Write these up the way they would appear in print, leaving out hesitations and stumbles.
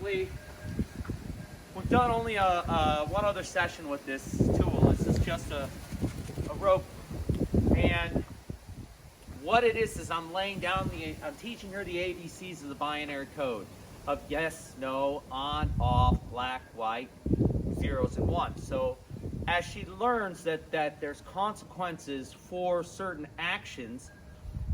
basically, we've done only one other session with this tool. This is just a rope, and what it is I'm laying down I'm teaching her the ABCs of the binary code of yes, no, on, off, black, white, zeros and ones. So as she learns that there's consequences for certain actions,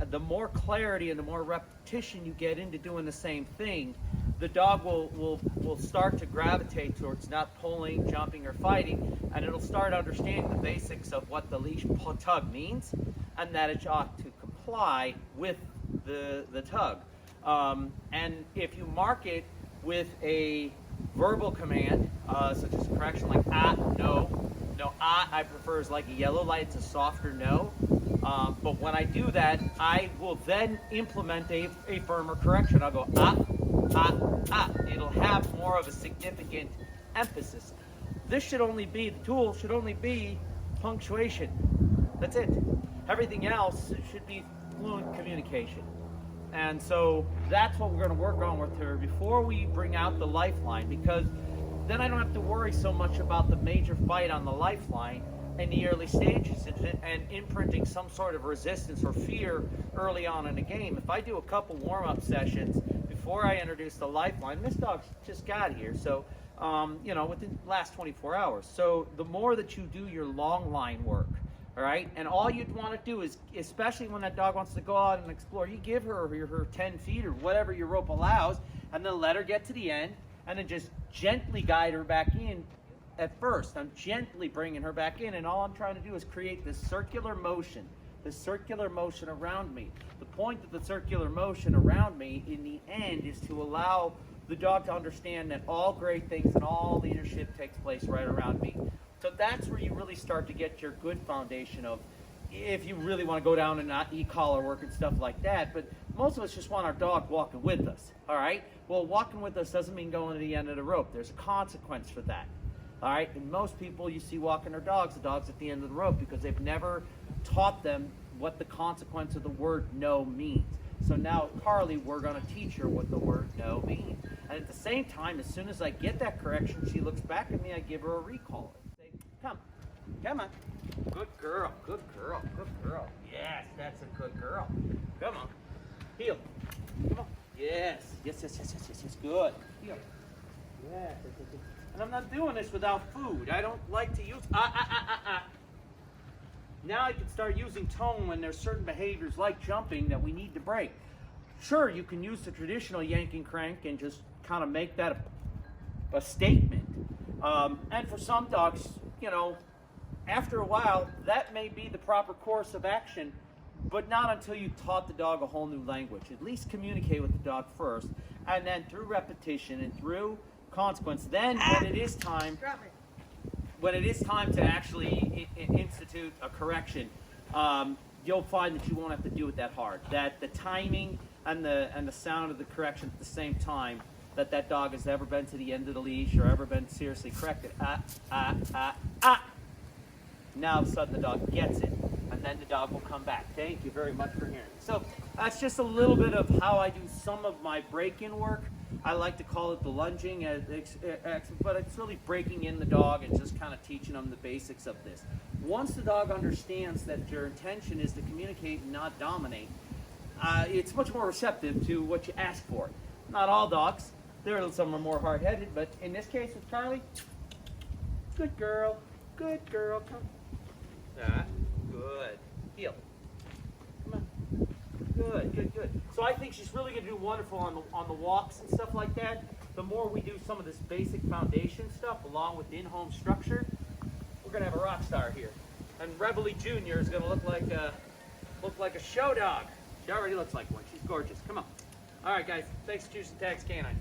the more clarity and the more repetition you get into doing the same thing, the dog will start to gravitate towards not pulling, jumping, or fighting, and it'll start understanding the basics of what the leash tug means, and that it ought to comply with the tug. And if you mark it with a verbal command, such as correction like no, I prefer is like a yellow light, it's a softer no. But when I do that, I will then implement a firmer correction. I'll go It'll have more of a significant emphasis. This should only be, the tool should only be punctuation. That's it. Everything else should be fluent communication. And so that's what we're going to work on with her before we bring out the lifeline, because then I don't have to worry so much about the major fight on the lifeline in the early stages and imprinting some sort of resistance or fear early on in the game. If I do a couple warm-up sessions before I introduce the lifeline, this dog just got here, so within the last 24 hours. So the more that you do your long line work, all right, and all you'd want to do is, especially when that dog wants to go out and explore, you give her 10 feet or whatever your rope allows, and then let her get to the end, and then just gently guide her back in. At first, I'm gently bringing her back in, and all I'm trying to do is create this circular motion around me. The point of the circular motion around me in the end is to allow the dog to understand that all great things and all leadership takes place right around me. So that's where you really start to get your good foundation of, if you really want to go down and not e-collar work and stuff like that. But most of us just want our dog walking with us, all right? Well, walking with us doesn't mean going to the end of the rope. There's a consequence for that. All right, and most people you see walking their dogs, the dog's at the end of the rope because they've never taught them what the consequence of the word no means. So now, Carly, we're going to teach her what the word no means. And at the same time, as soon as I get that correction, she looks back at me, I give her a recall. Say, come on. Good girl, good girl, good girl. Yes, that's a good girl. Come on. Heel. Come on. Yes, good. Heel. Yes. And I'm not doing this without food. I don't like to use Now I can start using tone when there's certain behaviors like jumping that we need to break. Sure, you can use the traditional yank and crank and just kind of make that a statement. And for some dogs, after a while, that may be the proper course of action, but not until you taught the dog a whole new language. At least communicate with the dog first, and then through repetition and through consequence, then when it is time to actually institute a correction, you'll find that you won't have to do it that hard. That the timing and the sound of the correction at the same time, that dog has ever been to the end of the leash or ever been seriously corrected. Now all of a sudden the dog gets it, and then the dog will come back. Thank you very much for hearing. So that's just a little bit of how I do some of my break-in work. I like to call it the lunging, but it's really breaking in the dog and just kind of teaching them the basics of this. Once the dog understands that your intention is to communicate and not dominate, it's much more receptive to what you ask for. Not all dogs. There are some are more hard-headed, but in this case with Charlie, good girl, come. Good. Heel. Come on. Good. So I think she's really going to do wonderful on the walks and stuff like that. The more we do some of this basic foundation stuff along with in-home structure, we're going to have a rock star here. And Reveille Jr. is going to look like a show dog. She already looks like one. She's gorgeous. Come on. All right, guys. Thanks for choosing Tags Canine.